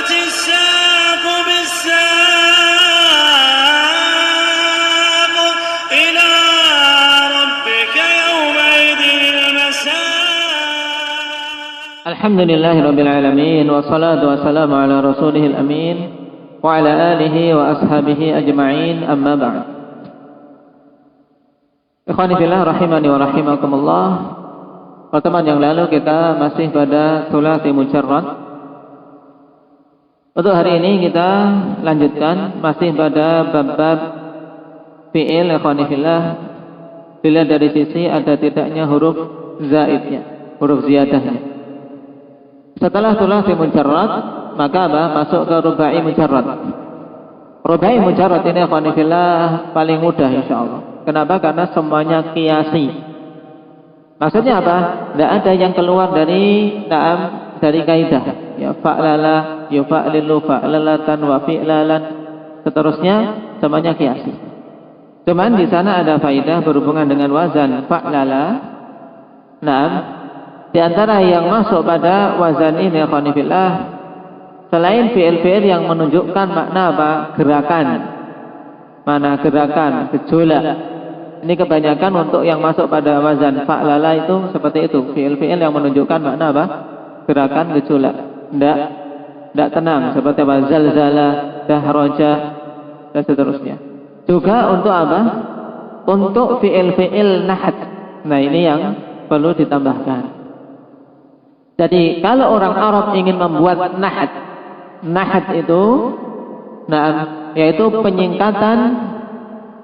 والتفت الساق بالساق إلى ربك يومئذ المساق. الحمد لله رب العالمين والصلاة والسلام على رسوله الأمين وعلى آله وأصحابه أجمعين أما بعد. Ikhwani fillah rahimani wa rahimakumullah. Pertemuan yang lalu kita masih pada thulathi mujarrad. Untuk hari ini kita lanjutkan masih pada bab-bab fi'il. Ikhwani fillah, dilihat dari sisi ada tidaknya huruf zaidnya, huruf ziyadahnya. Setelah thulathi mujarrad, maka masuk ke rubai mujarrad. Rubai mujarrad ini ikhwani fillah paling mudah insyaallah. Kenapa? Karena semuanya qiyasi. Maksudnya apa? Tidak ada yang keluar dari kaidah. Ya fa'lala, yufa'lilu, fa'lalatan, wa fi'lalan, seterusnya semuanya qiyasi. Cuman di sana ada faidah berhubungan dengan wazan fa'lala. Di antara yang masuk pada wazan ini khonifillah, selain fi'il-fi'il yang menunjukkan makna apa? Gerakan. Mana gerakan, gejolak. Ini kebanyakan untuk yang masuk pada wazan fa'lala itu seperti itu. Fi'il-fi'il yang menunjukkan makna apa? Gerakan, gejolak. Tidak tenang. Seperti apa? Zalzala, dahroja, dan seterusnya. Juga untuk apa? Untuk fi'il-fi'il nahat. Nah ini yang perlu ditambahkan. Jadi kalau orang Arab ingin membuat nahat. Nahat itu yaitu penyingkatan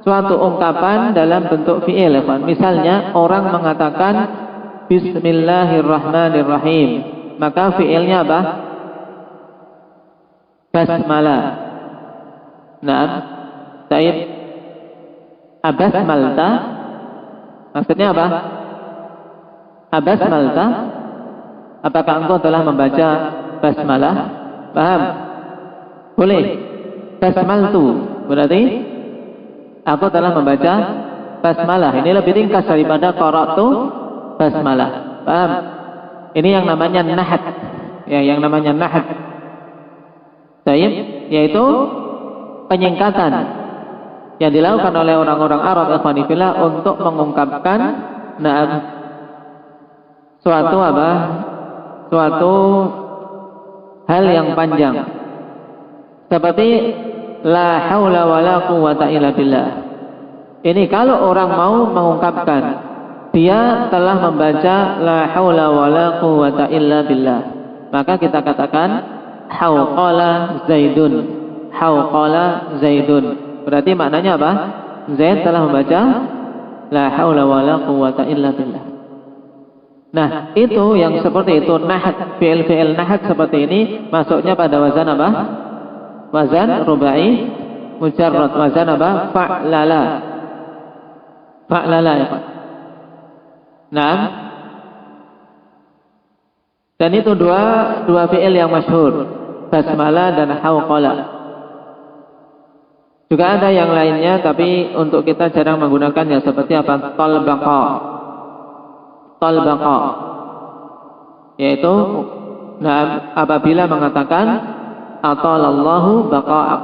suatu ungkapan dalam bentuk fi'il. Misalnya orang mengatakan Bismillahirrahmanirrahim, maka fi'ilnya apa? Basmalah. Taib abasmalta, maksudnya apa? Abasmalta, apakah engkau telah membaca basmalah? Paham? Boleh. Basmaltu berarti aku telah membaca basmalah. Ini lebih ringkas daripada qara'tu basmalah. Paham? Ini yang namanya nahat. Ya, yang namanya nahat. Taib, yaitu penyingkatan yang dilakukan oleh orang-orang Arab ikhwani fillah untuk mengungkapkan suatu hal yang panjang. Seperti la haula wala quwwata illa billah. Ini kalau orang mau mengungkapkan dia telah membaca la haula wala quwwata illa billah, maka kita katakan hauqala zaidun. Hauqala zaidun. Berarti maknanya apa? Zaid telah membaca la haula wala quwwata illa billah. Nah, itu yang seperti itu nahat, fi'il nahat seperti ini masuknya pada wazan apa? Wazan rubai mujarrad. Wazan apa? Fa'lala. Fa'lala ya Pak. Dan itu dua fi'il yang masyhur, basmalah dan hauqala. Juga ada yang lainnya tapi untuk kita jarang menggunakannya, seperti apa? Talbaqa. Talbaqa. Yaitu apabila mengatakan atalallahu baqa'ak.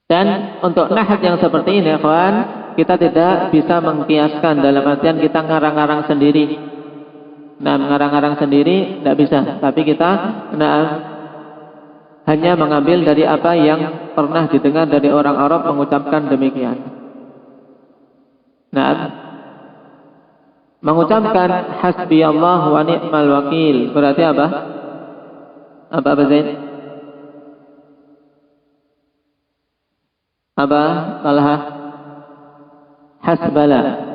Dan untuk nahat yang seperti ini kawan, kita tidak bisa mengkiaskan dalam artian kita ngarang-ngarang sendiri. Ngarang-ngarang sendiri tidak bisa, tapi kita hanya mengambil dari apa yang pernah didengar dari orang Arab mengucapkan demikian. Mengucapkan hasbiyallah wa ni'mal wakil berarti apa? Apa Zaid? Apa? Talha? Hasbala.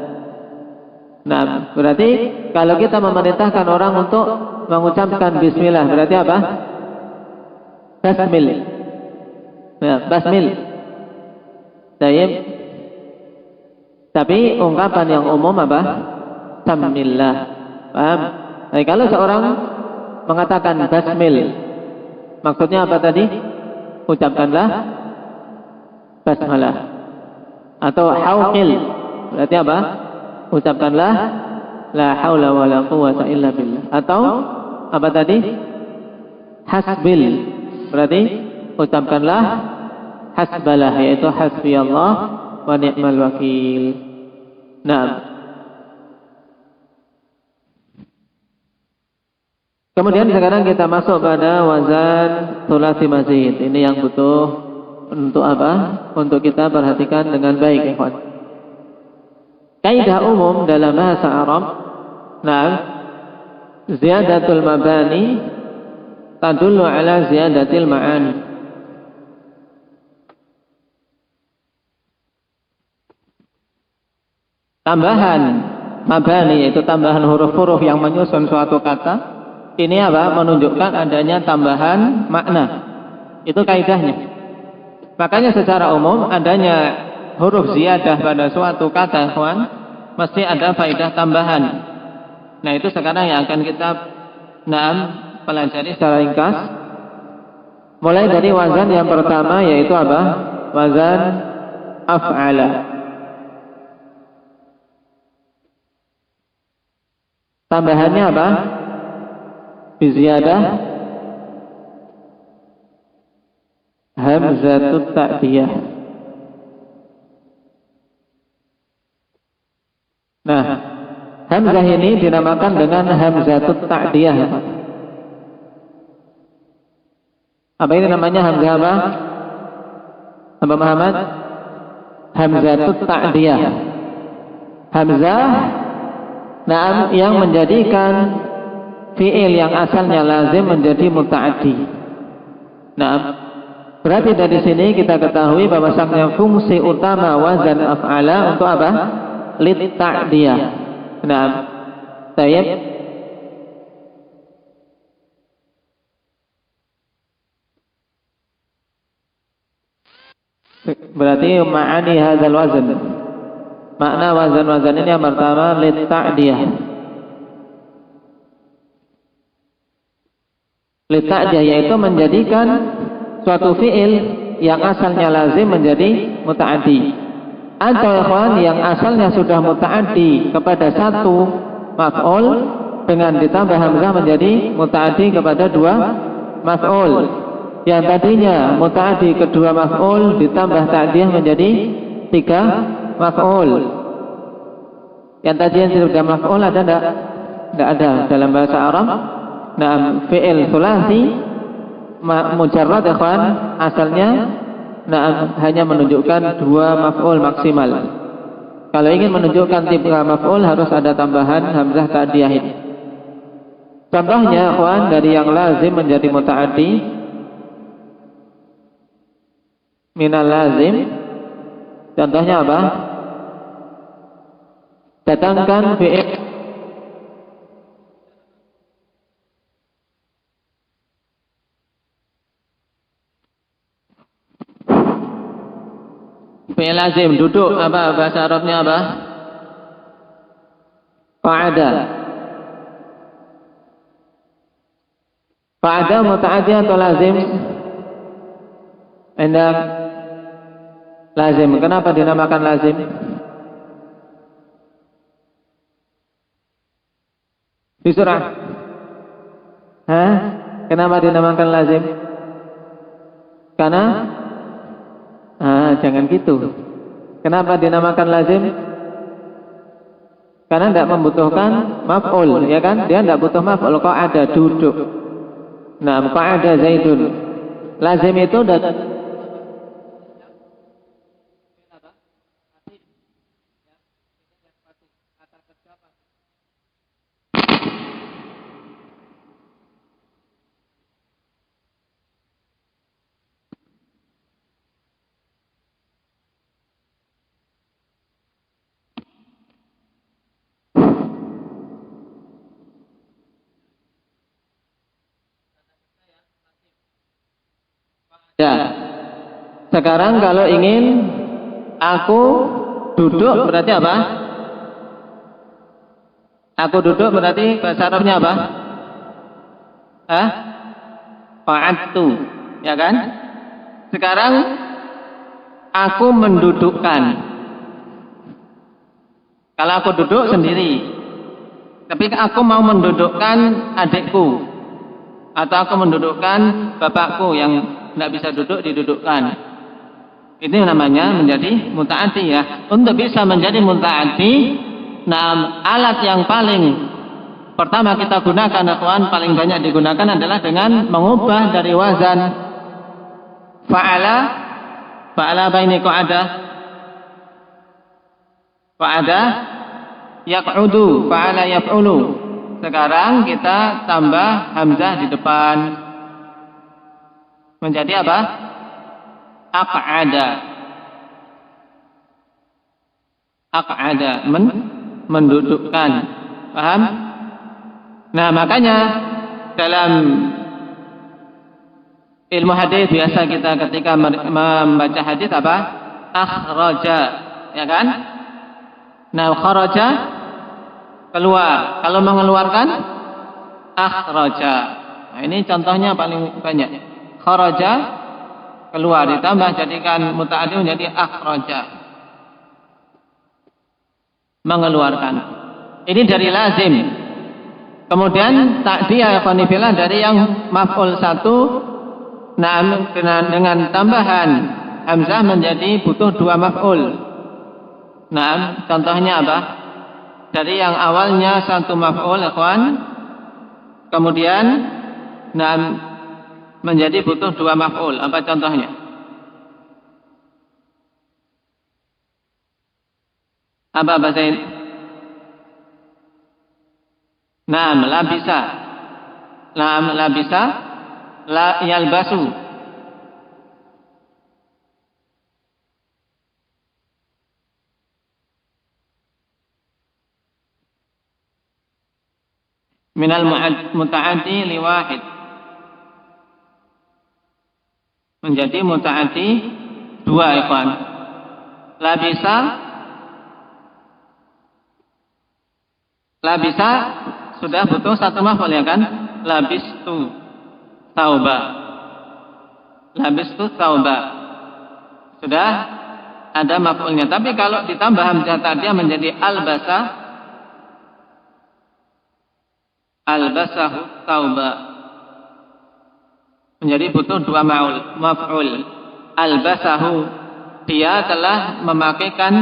Berarti kalau kita memerintahkan orang untuk mengucapkan bismillah berarti apa? Basmil. Ya, basmil. Tayyib. Tapi ungkapan yang umum apa? Samillah. Paham? Jadi kalau seorang mengatakan basmil, maksudnya apa tadi? Ucapkanlah basmalah. Atau hauqil, berarti apa? Ucapkanlah la haula wala quwwata illa billah. Atau apa tadi? Hasbil. Berarti ucapkanlah hasbalah, yaitu hasbiyallah wa ni'mal wakil. Nah, kemudian sekarang kita masuk pada wazan thulathi mazid. Ini yang butuh untuk apa? Untuk kita perhatikan dengan baik, ikhwan. Kaidah umum dalam bahasa Arab, nah, ziyadatul mabani tadullu ala ziyadatil ma'ani. Tambahan mabani, yaitu tambahan huruf-huruf yang menyusun suatu kata, ini apa? Menunjukkan adanya tambahan makna. Itu kaidahnya. Makanya secara umum adanya huruf ziyadah pada suatu kata, ikhwan, mesti ada faidah tambahan. Nah, itu sekarang yang akan kita pelajari secara ringkas. Mulai dari wazan yang pertama, yaitu apa? Wazan af'ala. Tambahannya apa? Biziyadah hamzatut ta'diyah. Nah, hamzah ini dinamakan dengan hamzatut ta'diyah. Apa ini namanya hamzah apa? Apa Muhammad? Hamzatut ta'diyah. Hamzah yang menjadikan fi'il yang asalnya lazim menjadi muta'addi. Nah, berarti dari sini kita ketahui bahwasanya fungsi utama wazan af'ala untuk apa? Lit ta'diyah. Nah, tayyib. Berarti ma'ani hadzal wazan. Makna wazan-wazan ini yang pertama lit ta'diyah. Lit ta'diyah yaitu menjadikan suatu fi'il yang asalnya lazim menjadi muta'addi. Atau ikhwan yang asalnya sudah muta'addi kepada satu maf'ul dengan ditambah hamzah menjadi muta'addi kepada dua maf'ul. Yang tadinya muta'addi kedua maf'ul ditambah ta'diyah menjadi tiga maf'ul. Yang tadinya sudah maf'ul ada enggak? Enggak ada dalam bahasa Arab. Nah, fi'il thulathi mujarrad ikhwan asalnya hanya menunjukkan dua maf'ul maksimal. Kalau ingin menunjukkan tiga maf'ul harus ada tambahan hamzah ta'diyah ini. Contohnya ikhwan dari yang lazim menjadi muta'addi, minal lazim. Contohnya apa? Datangkan fi'il fi'il lazim duduk, apa bahasa Arabnya apa? Qa'ada. Qa'ada muta'addi atau lazim? Endak lazim. Kenapa dinamakan lazim? Di surah. Kenapa dinamakan lazim? Karena jangan gitu. Kenapa dinamakan lazim? Karena tidak membutuhkan maf'ul, ya kan? Dia tidak butuh maf'ul. Qa'ada duduk. Nah, qa'ada Zaidun. Lazim itu ya. Sekarang kalau ingin aku duduk berarti apa? Aku duduk berarti bahasa Arabnya apa? Qa'adtu, ya kan? Sekarang aku mendudukkan. Kalau aku duduk sendiri, Tapi aku mau mendudukkan adikku, atau aku mendudukkan bapakku yang tidak bisa duduk didudukkan. Ini namanya menjadi muta'addi ya. Untuk bisa menjadi muta'addi, nah alat yang paling pertama kita gunakan, akhwan, paling banyak digunakan adalah dengan mengubah dari wazan fa'ala apa ini qa'ada yaq'udu, fa'ala yaf'ulu. Sekarang kita tambah hamzah di depan menjadi apa? Aq'ada, mendudukkan. Paham? Nah, makanya dalam ilmu hadis biasa kita ketika membaca hadis apa? Akhraja, ya kan? Nah, kharaja keluar. Kalau mengeluarkan akhraja. Nah, ini contohnya paling banyak. Kharaja keluar, ditambah jadikan muta'addi menjadi akhraja, mengeluarkan. Ini dari lazim. Kemudian ta'diyah ikhwanifillah dari yang maf'ul satu, nah dengan tambahan hamzah menjadi butuh dua maf'ul. Nah, contohnya apa? Dari yang awalnya satu maf'ul, ikhwan, kemudian nah menjadi butuh dua maf'ul. Apa contohnya? Apa bahasa ini? Naam, labisa. Naam, labisa. La yalbasu. Minal muta'addi liwahid. Menjadi muta'addi dua, ikhwan. Labisa sudah butuh satu maf'ul, ya kan? Labistu tauba. Sudah ada maf'ulnya. Tapi kalau ditambah hamzah tadi menjadi albasahu tauba. Menjadi butuh dua maf'ul. Albasahu, dia telah memakaikan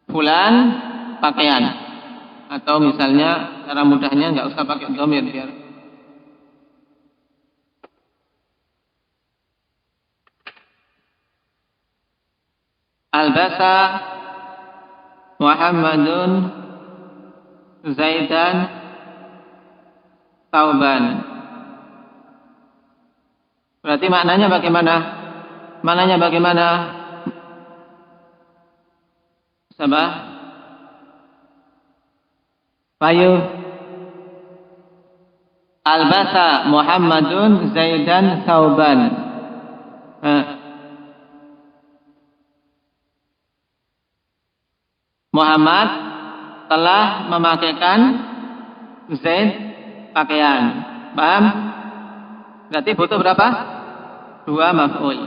fulan pakaian. Atau misalnya cara mudahnya nggak usah pakai dhamir biar albasa Muhammadun Zaidan tauban. Berarti maknanya bagaimana? Sabah Payu. Albasa Muhammadun Zaidan tauban. Muhammad telah memakaikan Zaid pakaian. Paham? Berarti butuh berapa? Dua maf'ul.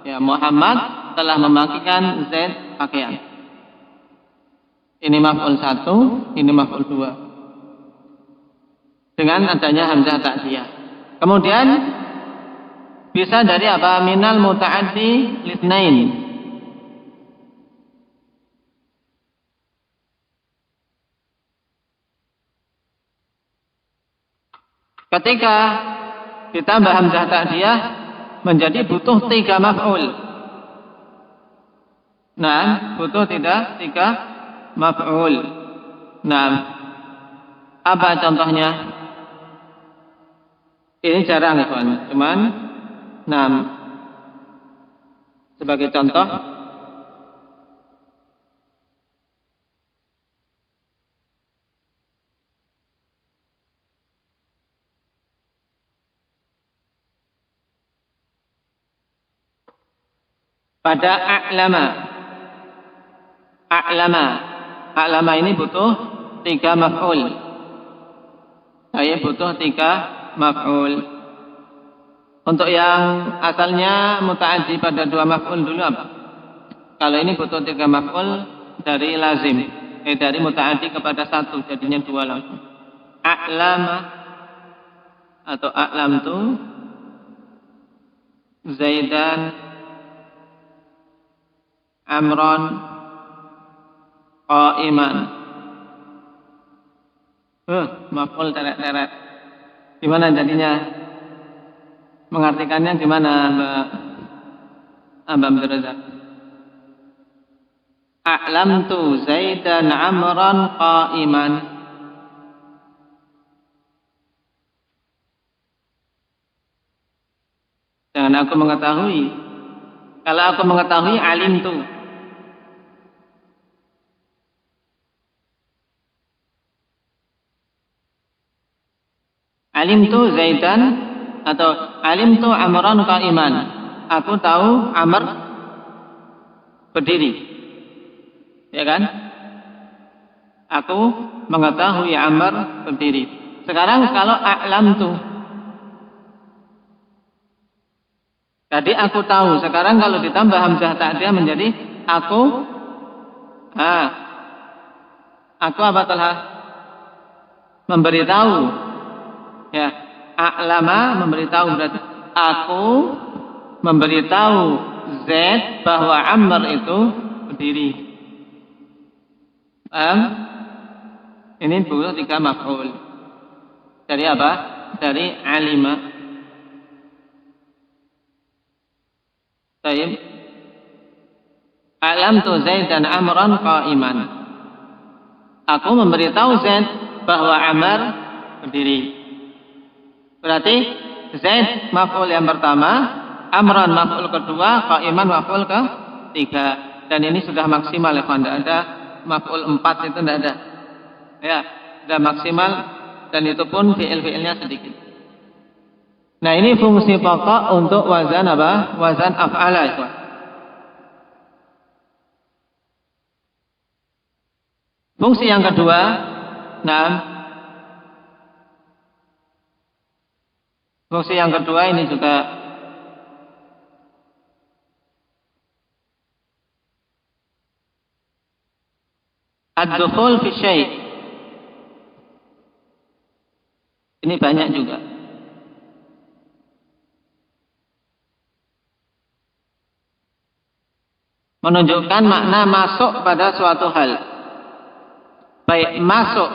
Ya, Muhammad telah memakaikan Zaid pakaian. Ini maf'ul satu, ini maf'ul dua. Dengan adanya hamzah ta'diyah. Kemudian bisa dari apa? Minal muta'addi litsnain. Ketika ditambah hamzah ta'diyah menjadi butuh tiga maf'ul. Nah, butuh tiga maf'ul. Nah, apa contohnya? Ini jarang, ikhwan. Cuman, sebagai contoh, pada a'lama ini butuh tiga maf'ul. Saya butuh tiga maf'ul. Untuk yang asalnya muta'addi pada dua maf'ul dulu apa? Kalau ini butuh tiga maf'ul, dari lazim, dari mutaaddi kepada satu, jadinya dua langsung. A'lama atau a'lamtu Zaidan Amron qa'iman. Maf'ul teret-teret. Gimana jadinya? Mengartikannya gimana, Mbak Abdul Razak? A'lamtu Zaidan Amran qa'iman. Dan aku mengetahui. Kalau aku mengetahui, alimtu. Alimtu Zaidan atau alimtu Amran qa'iman. Aku tahu Amr berdiri. Ya kan? Aku mengetahui Amr berdiri. Sekarang kalau a'lamtu, tadi aku tahu. Sekarang kalau ditambah hamzah ta'diyah menjadi aku. Aku apa telah memberitahu. Ya, a'lama memberitahu, berarti aku memberitahu Zaid bahwa Amr itu berdiri. Ini butuh 3 maf'ul. Dari apa? Dari alima. Baik. A'lamtu Zaid dan Amran qa'iman. Aku memberitahu Zaid bahwa Amr berdiri. Berarti Zaid maf'ul yang pertama, Amran maf'ul kedua, qa'iman maf'ul ketiga. Dan ini sudah maksimal ya, tidak ada maf'ul 4 itu tidak ada. Ya, sudah maksimal dan itu pun fi'il-fi'ilnya sedikit. Nah, ini fungsi pokok untuk wazan apa? Wazan af'ala itu. Fungsi yang kedua, fungsi yang kedua ini juga ad-dukhul fi syai'. Ini banyak juga. Menunjukkan makna masuk pada suatu hal. Baik masuk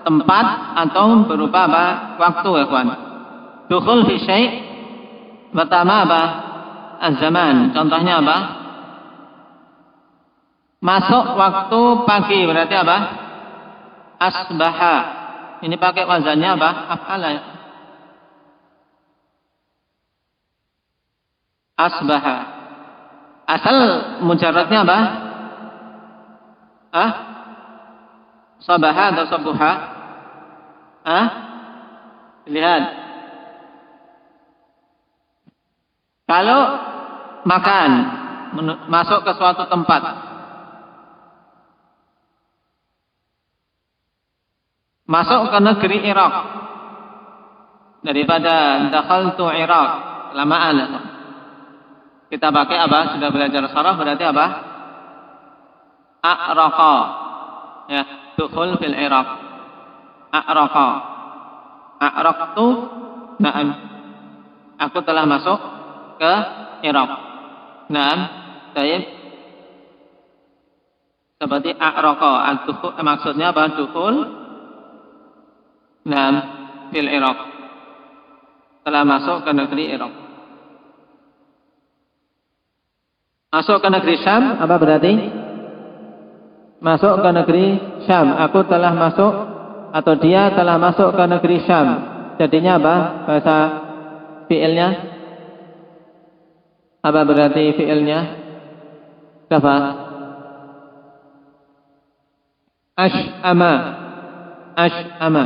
tempat atau berupa apa? Waktu, ya kawan. Dukhul fi syai'. Pertama apa? Az-zaman. Contohnya apa? Masuk waktu pagi berarti apa? Asbaha. Ini pakai wazannya apa? Af'ala. Asbaha. Asal mujarradnya apa? Sabaha atau sabuha? Lihat. Kalau makan, masuk ke suatu tempat, masuk ke negeri Irak, daripada dakhaltu Irak, kelamaan. Kita pakai apa? Sudah belajar sharaf berarti apa? A'raqa. Ya, dukhul fil Irak. A'raqa. A'raqtu, na'am. Aku telah masuk ke Irak. Na'am. Baik. Seperti a'raqa. Maksudnya apa? Dukhul. Na'am. Fil Irak. Telah masuk ke negeri Irak. Masuk ke negeri Syam, apa berarti? Masuk ke negeri Syam. Aku telah masuk, atau dia telah masuk ke negeri Syam. Jadinya apa? Bahasa fi'ilnya? Apa berarti fi'ilnya? Apa? Ash'ama. Ash'ama.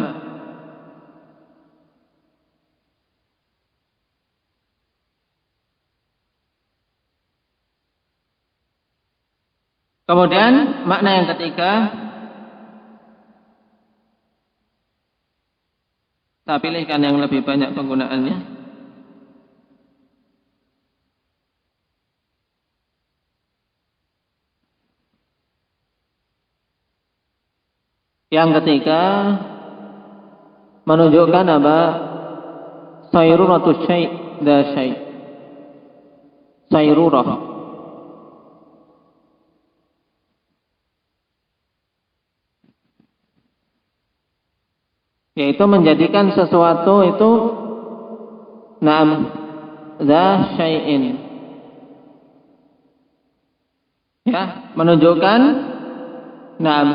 Kemudian makna yang ketiga, saya pilihkan yang lebih banyak penggunaannya. Yang ketiga, menunjukkan apa? Sayruratus syai' da syai'. Sayrurah. Yaitu menjadikan sesuatu itu na'am da syai'in. Ya, menunjukkan na'am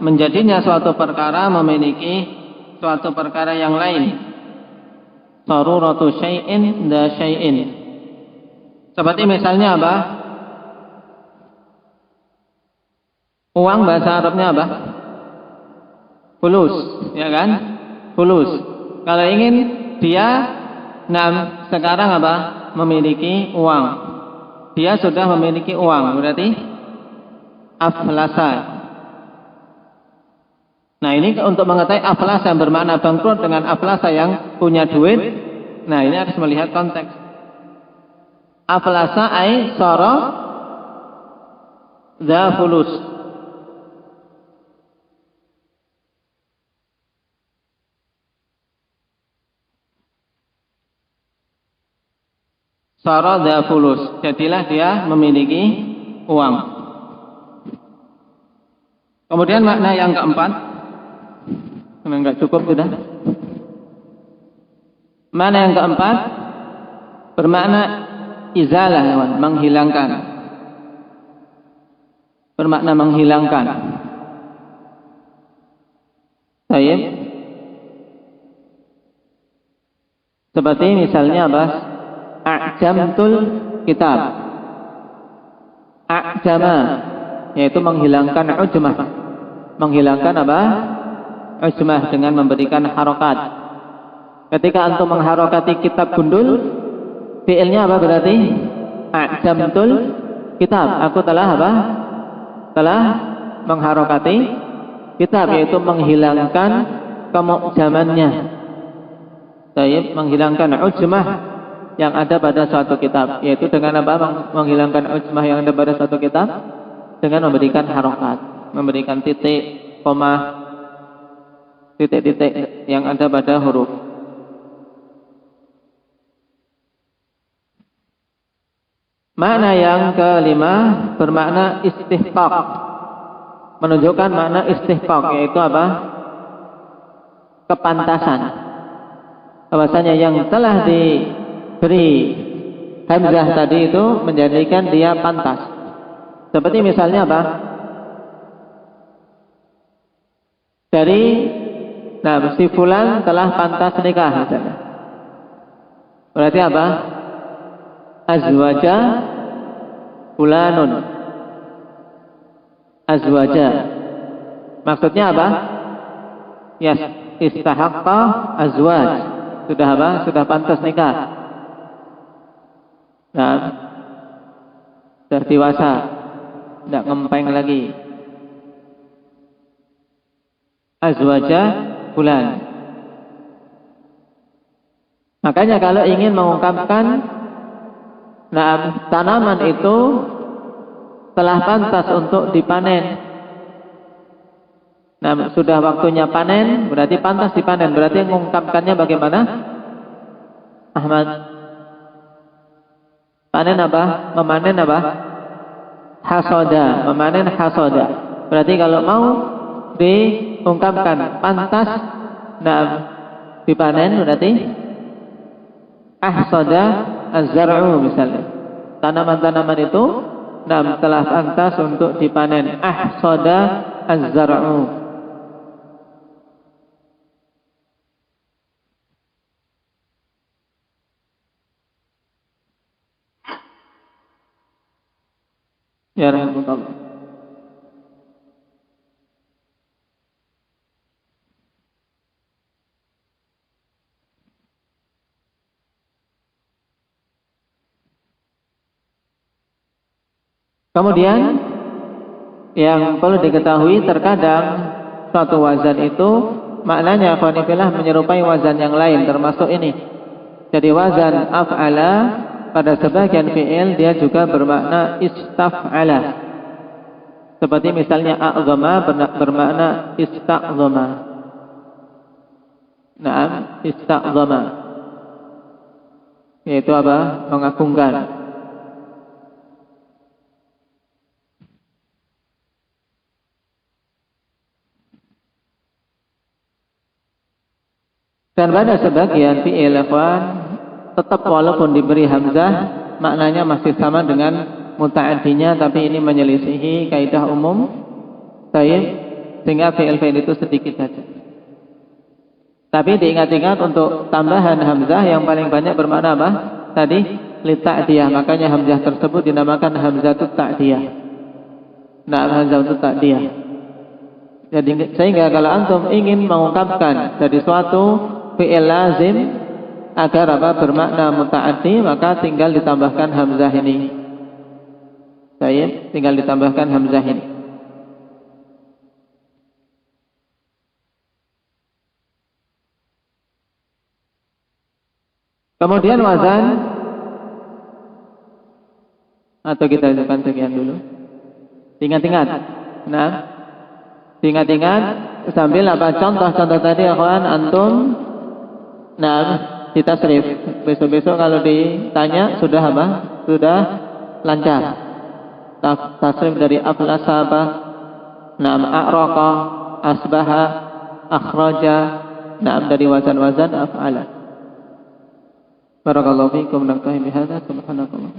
menjadinya suatu perkara memiliki suatu perkara yang lain. Saruratu syai'in da syai'in. Seperti misalnya apa? Uang bahasa Arabnya apa? Fulus, ya kan? Fulus. Kalau ingin dia sekarang apa? Memiliki uang. Dia sudah memiliki uang, berarti aflasa. Nah, ini untuk mengetahui aflasa yang bermakna bangkrut dengan aflasa yang punya duit. Nah, ini harus melihat konteks. Aflasa ai sara dza fulus. Sara dza fulus. Jadilah dia memiliki uang. Kemudian makna yang keempat, enggak cukup sudah. Makna yang keempat bermakna izalah, menghilangkan. Bermakna menghilangkan. Baik. Seperti misalnya apa? A'jamtul kitab. A'jama, yaitu menghilangkan ujmah. Menghilangkan apa? Ujmah dengan memberikan harokat. Ketika antum mengharokati kitab gundul, fi'ilnya apa berarti? A'jamtul kitab. Aku telah apa? Telah mengharokati kitab, yaitu menghilangkan kemu'jamannya. Baik, menghilangkan ujmah yang ada pada suatu kitab, yaitu dengan apa? Menghilangkan ujmah yang ada pada suatu kitab dengan memberikan harokat, memberikan titik, koma, titik-titik yang ada pada huruf. Makna yang kelima bermakna istihqaq, menunjukkan makna istihqaq, yaitu apa? Kepantasan. Bahwasanya yang telah diberi hamzah tadi itu menjadikan dia pantas. Seperti misalnya apa? Dari si fulan telah pantas nikah misalnya. Berarti apa? Azwaja fulanun. Azwaja. Maksudnya apa? Yes, istahaqqa azwaj. Sudah apa? Sudah pantas nikah. Nah, sudah dewasa, tidak ngempeng lagi. Azwaja fulan. Makanya kalau ingin mengungkapkan tanaman itu telah pantas untuk dipanen. Nah, sudah waktunya panen, berarti pantas dipanen. Berarti mengungkapkannya bagaimana? Ahmad. Panen apa? Memanen apa? Hasoda. Memanen hasoda. Berarti kalau mau diungkapkan pantas dipanen, berarti ahsoda az-zar'u misalnya. Tanaman-tanaman itu telah pantas untuk dipanen. Ahsoda az-zar'u. Ya rahmatullah. Kemudian yang perlu diketahui, terkadang suatu wazan itu maknanya khonifillah menyerupai wazan yang lain, termasuk ini. Jadi wazan af'ala pada sebagian fi'il dia juga bermakna istaf'ala. Seperti misalnya a'zama bermakna ista'zama. Naam, ista'zama. Yaitu apa? Mengagungkan. Dan pada sebagian fi'il ikhwan tetap walaupun diberi hamzah maknanya masih sama dengan muta'addinya, tapi ini menyelisihi kaidah umum. Baik, sehingga fi'il itu sedikit saja. Tapi diingat-ingat untuk tambahan hamzah yang paling banyak bermakna apa? Tadi li ta'diyah, makanya hamzah tersebut dinamakan hamzatut ta'diyah. Nah, hamzatut ta'diyah. Jadi sehingga kalau antum ingin mengungkapkan dari suatu fi'il lazim agar apa bermakna muta'addi, maka tinggal ditambahkan hamzah ini. Baik, tinggal ditambahkan hamzah ini. Kemudian wazan, atau kita hidupkan sekian dulu. Ingat-ingat. Nah, ingat-ingat sambil apa contoh-contoh tadi akhwan antum. Nah, ditasrif. Besok-besok kalau ditanya sudah apa? Sudah lancar. Tasrif dari aflasa apa? Naam, a'raqa, asbaha, akhraja. Naam, dari wazan-wazan af'ala. Barakallahu fiikum, naktahi bihadza, subhanakallah.